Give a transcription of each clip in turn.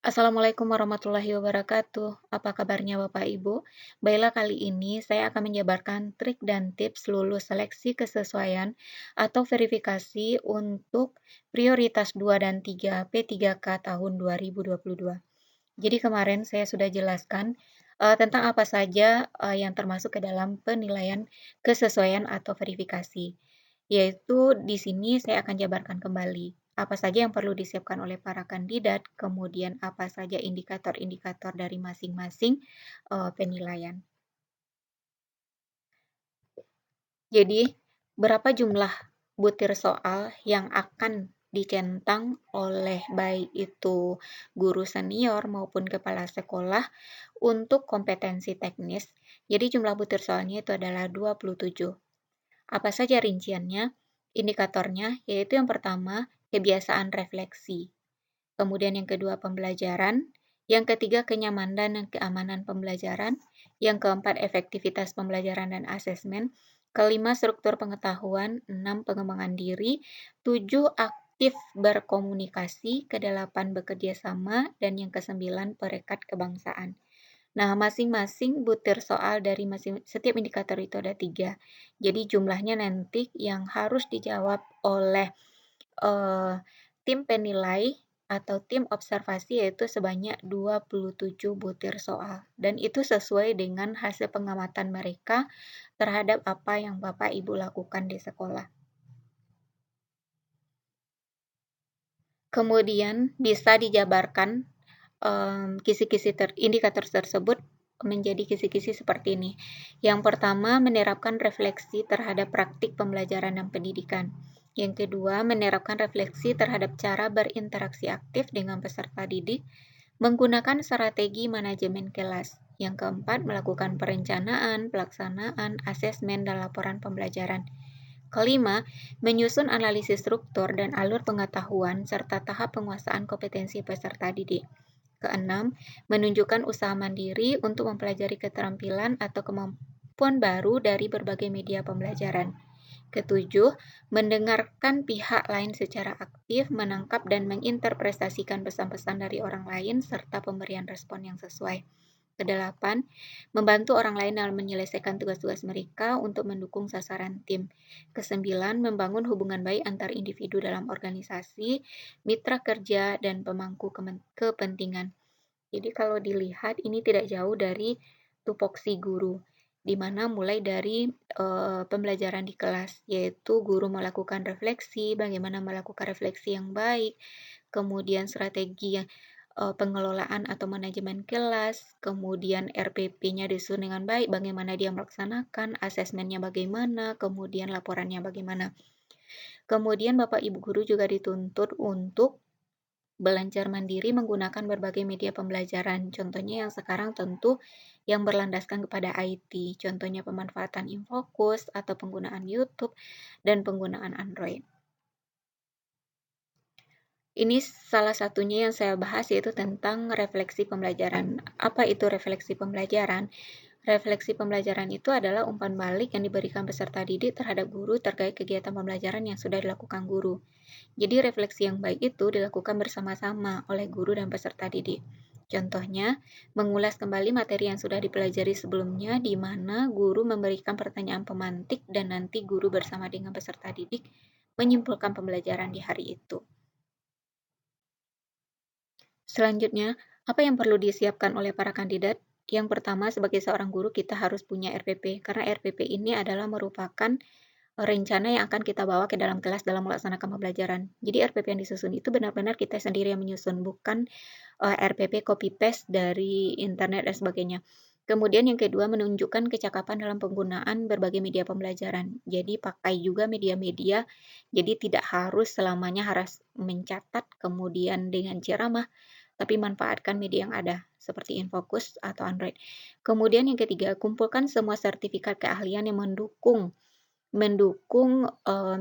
Assalamualaikum warahmatullahi wabarakatuh. Apa kabarnya Bapak Ibu? Baiklah kali ini saya akan menjabarkan trik dan tips lulus seleksi kesesuaian atau verifikasi untuk prioritas 2 dan 3 P3K tahun 2022. Jadi kemarin saya sudah jelaskan tentang apa saja yang termasuk ke dalam penilaian kesesuaian atau verifikasi. Yaitu di sini saya akan jabarkan kembali apa saja yang perlu disiapkan oleh para kandidat, kemudian apa saja indikator-indikator dari masing-masing penilaian. Jadi, berapa jumlah butir soal yang akan dicentang oleh baik itu guru senior maupun kepala sekolah untuk kompetensi teknis. Jadi jumlah butir soalnya itu adalah 27. Apa saja rinciannya? Indikatornya yaitu yang pertama, kebiasaan refleksi. Kemudian yang kedua, pembelajaran. Yang ketiga, kenyamanan dan keamanan pembelajaran. Yang keempat, efektivitas pembelajaran dan asesmen. Kelima, struktur pengetahuan. Enam, pengembangan diri. Tujuh, aktif berkomunikasi. Kedelapan, bekerja sama. Dan yang kesembilan, perekat kebangsaan. Nah, masing-masing butir soal dari setiap indikator itu ada 3. Jadi jumlahnya nanti yang harus dijawab oleh eh, tim penilai atau tim observasi yaitu sebanyak 27 butir soal. Dan itu sesuai dengan hasil pengamatan mereka terhadap apa yang Bapak Ibu lakukan di sekolah. Kemudian bisa dijabarkan kisi-kisi indikator tersebut menjadi kisi-kisi seperti ini. Yang pertama, menerapkan refleksi terhadap praktik pembelajaran dan pendidikan. Yang kedua, menerapkan refleksi terhadap cara berinteraksi aktif dengan peserta didik menggunakan strategi manajemen kelas. Yang keempat, melakukan perencanaan, pelaksanaan, asesmen, dan laporan pembelajaran. Kelima, menyusun analisis struktur dan alur pengetahuan serta tahap penguasaan kompetensi peserta didik. Keenam, menunjukkan usaha mandiri untuk mempelajari keterampilan atau kemampuan baru dari berbagai media pembelajaran. Ketujuh, mendengarkan pihak lain secara aktif, menangkap dan menginterpretasikan pesan-pesan dari orang lain, serta pemberian respon yang sesuai. Kedelapan, membantu orang lain dalam menyelesaikan tugas-tugas mereka untuk mendukung sasaran tim. Kesembilan, membangun hubungan baik antar individu dalam organisasi, mitra kerja, dan pemangku kepentingan. Jadi kalau dilihat ini tidak jauh dari tupoksi guru, di mana mulai dari pembelajaran di kelas, yaitu guru melakukan refleksi, bagaimana melakukan refleksi yang baik, kemudian strategi yang pengelolaan atau manajemen kelas, kemudian RPP-nya disusun dengan baik, bagaimana dia melaksanakan, asesmennya bagaimana, kemudian laporannya bagaimana. Kemudian Bapak Ibu guru juga dituntut untuk belajar mandiri menggunakan berbagai media pembelajaran. Contohnya yang sekarang tentu yang berlandaskan kepada IT. Contohnya pemanfaatan Infocus atau penggunaan YouTube dan penggunaan Android. Ini salah satunya yang saya bahas yaitu tentang refleksi pembelajaran. Apa itu refleksi pembelajaran? Refleksi pembelajaran itu adalah umpan balik yang diberikan peserta didik terhadap guru terkait kegiatan pembelajaran yang sudah dilakukan guru. Jadi refleksi yang baik itu dilakukan bersama-sama oleh guru dan peserta didik. Contohnya, mengulas kembali materi yang sudah dipelajari sebelumnya di mana guru memberikan pertanyaan pemantik dan nanti guru bersama dengan peserta didik menyimpulkan pembelajaran di hari itu. Selanjutnya, apa yang perlu disiapkan oleh para kandidat? Yang pertama, sebagai seorang guru kita harus punya RPP, karena RPP ini adalah merupakan rencana yang akan kita bawa ke dalam kelas dalam melaksanakan pembelajaran. Jadi RPP yang disusun itu benar-benar kita sendiri yang menyusun, bukan RPP copy paste dari internet dan sebagainya. Kemudian yang kedua, menunjukkan kecakapan dalam penggunaan berbagai media pembelajaran. Jadi pakai juga media-media, jadi tidak harus selamanya harus mencatat kemudian dengan ceramah, tapi manfaatkan media yang ada, seperti Infocus atau Android. Kemudian yang ketiga, kumpulkan semua sertifikat keahlian yang mendukung mendukung,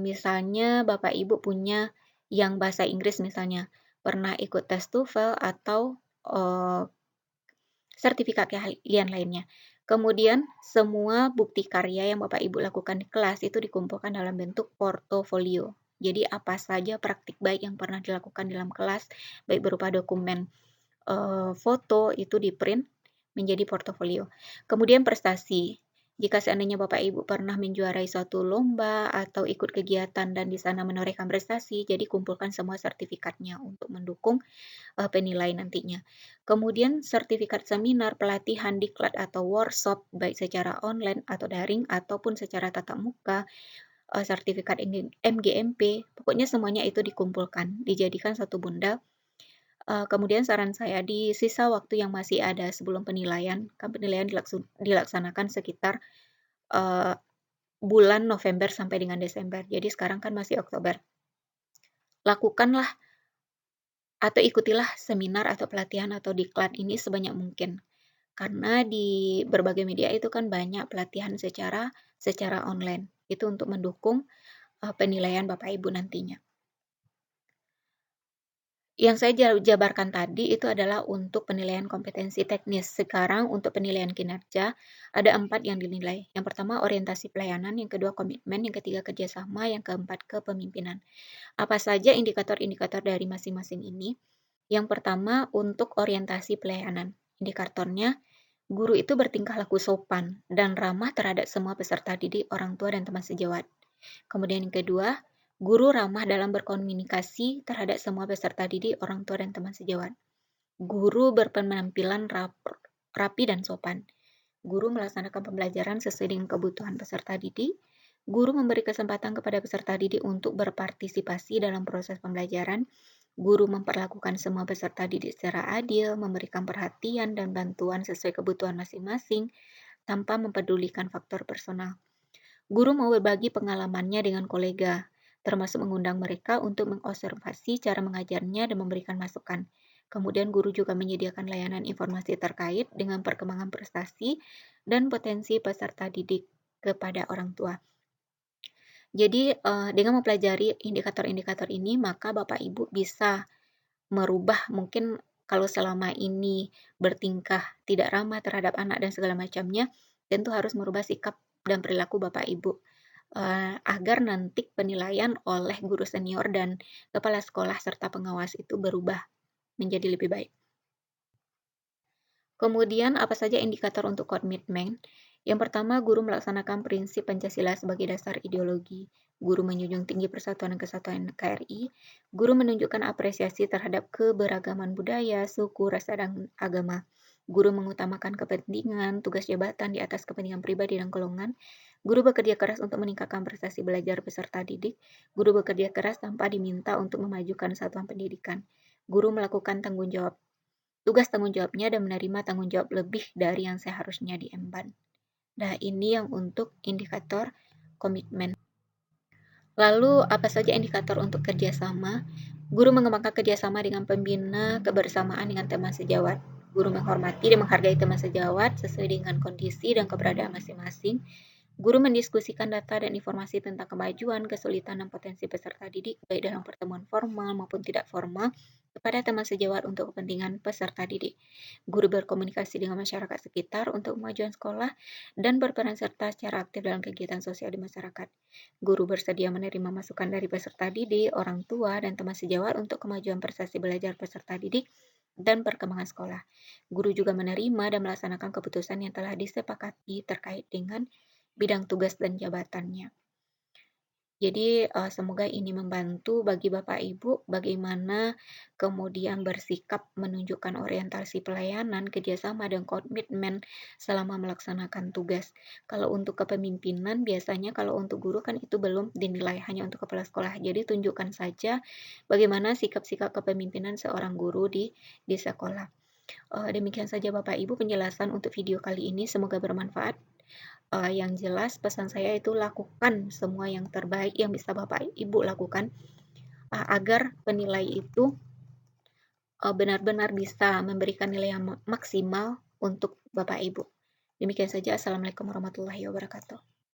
misalnya Bapak Ibu punya yang bahasa Inggris misalnya, pernah ikut tes TOEFL atau, sertifikat keahlian lainnya. Kemudian semua bukti karya yang Bapak Ibu lakukan di kelas itu dikumpulkan dalam bentuk portofolio. Jadi apa saja praktik baik yang pernah dilakukan dalam kelas, baik berupa dokumen foto itu di-print menjadi portofolio. Kemudian prestasi, jika seandainya Bapak Ibu pernah menjuarai suatu lomba atau ikut kegiatan dan di sana menorehkan prestasi, jadi kumpulkan semua sertifikatnya untuk mendukung, penilaian nantinya. Kemudian sertifikat seminar, pelatihan, diklat atau workshop baik secara online atau daring ataupun secara tatap muka, sertifikat MGMP, pokoknya semuanya itu dikumpulkan, dijadikan satu bundel. Kemudian saran saya di sisa waktu yang masih ada sebelum penilaian, kan penilaian dilaksanakan sekitar, eee, bulan November sampai dengan Desember. Jadi sekarang kan masih Oktober. Lakukanlah atau ikutilah seminar atau pelatihan atau diklat ini sebanyak mungkin. Karena di berbagai media itu kan banyak pelatihan secara online. Itu untuk mendukung, penilaian Bapak Ibu nantinya. Yang saya jabarkan tadi itu adalah untuk penilaian kompetensi teknis. Sekarang untuk penilaian kinerja, ada 4 yang dinilai. Yang pertama orientasi pelayanan, yang kedua komitmen, yang ketiga kerjasama, yang keempat kepemimpinan. Apa saja indikator-indikator dari masing-masing ini? Yang pertama untuk orientasi pelayanan. Indikatornya, guru itu bertingkah laku sopan dan ramah terhadap semua peserta didik, orang tua, dan teman sejawat. Kemudian yang kedua, guru ramah dalam berkomunikasi terhadap semua peserta didik, orang tua, dan teman sejawat. Guru berpenampilan rapi dan sopan. Guru melaksanakan pembelajaran sesuai dengan kebutuhan peserta didik. Guru memberi kesempatan kepada peserta didik untuk berpartisipasi dalam proses pembelajaran. Guru memperlakukan semua peserta didik secara adil, memberikan perhatian dan bantuan sesuai kebutuhan masing-masing, tanpa mempedulikan faktor personal. Guru mau berbagi pengalamannya dengan kolega, termasuk mengundang mereka untuk mengobservasi cara mengajarnya dan memberikan masukan. Kemudian guru juga menyediakan layanan informasi terkait dengan perkembangan prestasi dan potensi peserta didik kepada orang tua. Jadi, dengan mempelajari indikator-indikator ini, maka Bapak Ibu bisa merubah mungkin kalau selama ini bertingkah tidak ramah terhadap anak dan segala macamnya, tentu harus merubah sikap dan perilaku Bapak Ibu, agar nanti penilaian oleh guru senior dan kepala sekolah serta pengawas itu berubah menjadi lebih baik. Kemudian apa saja indikator untuk komitmen? Yang pertama, guru melaksanakan prinsip Pancasila sebagai dasar ideologi. Guru menjunjung tinggi persatuan dan kesatuan NKRI. Guru menunjukkan apresiasi terhadap keberagaman budaya, suku, rasa, dan agama. Guru mengutamakan kepentingan, tugas jabatan di atas kepentingan pribadi dan golongan. Guru bekerja keras untuk meningkatkan prestasi belajar peserta didik. Guru bekerja keras tanpa diminta untuk memajukan satuan pendidikan. Guru melakukan tugas tanggung jawabnya dan menerima tanggung jawab lebih dari yang seharusnya diemban. Nah, ini yang untuk indikator komitmen. Lalu, apa saja indikator untuk kerjasama? Guru mengembangkan kerjasama dengan pembina, kebersamaan dengan teman sejawat. Guru menghormati dan menghargai teman sejawat sesuai dengan kondisi dan keberadaan masing-masing. Guru mendiskusikan data dan informasi tentang kemajuan, kesulitan, dan potensi peserta didik, baik dalam pertemuan formal maupun tidak formal, kepada teman sejawat untuk kepentingan peserta didik. Guru berkomunikasi dengan masyarakat sekitar untuk kemajuan sekolah dan berperan serta secara aktif dalam kegiatan sosial di masyarakat. Guru bersedia menerima masukan dari peserta didik, orang tua, dan teman sejawat untuk kemajuan prestasi belajar peserta didik dan perkembangan sekolah. Guru juga menerima dan melaksanakan keputusan yang telah disepakati terkait dengan bidang tugas dan jabatannya. Jadi, semoga ini membantu bagi Bapak Ibu bagaimana kemudian bersikap menunjukkan orientasi pelayanan, kerjasama, dan komitmen selama melaksanakan tugas. Kalau untuk kepemimpinan biasanya kalau untuk guru kan itu belum dinilai, hanya untuk kepala sekolah. Jadi tunjukkan saja bagaimana sikap-sikap kepemimpinan seorang guru di sekolah. Demikian saja Bapak Ibu penjelasan untuk video kali ini, semoga bermanfaat. Yang jelas pesan saya itu lakukan semua yang terbaik yang bisa Bapak Ibu lakukan, agar penilai itu, benar-benar bisa memberikan nilai yang maksimal untuk Bapak Ibu. Demikian saja, assalamualaikum warahmatullahi wabarakatuh.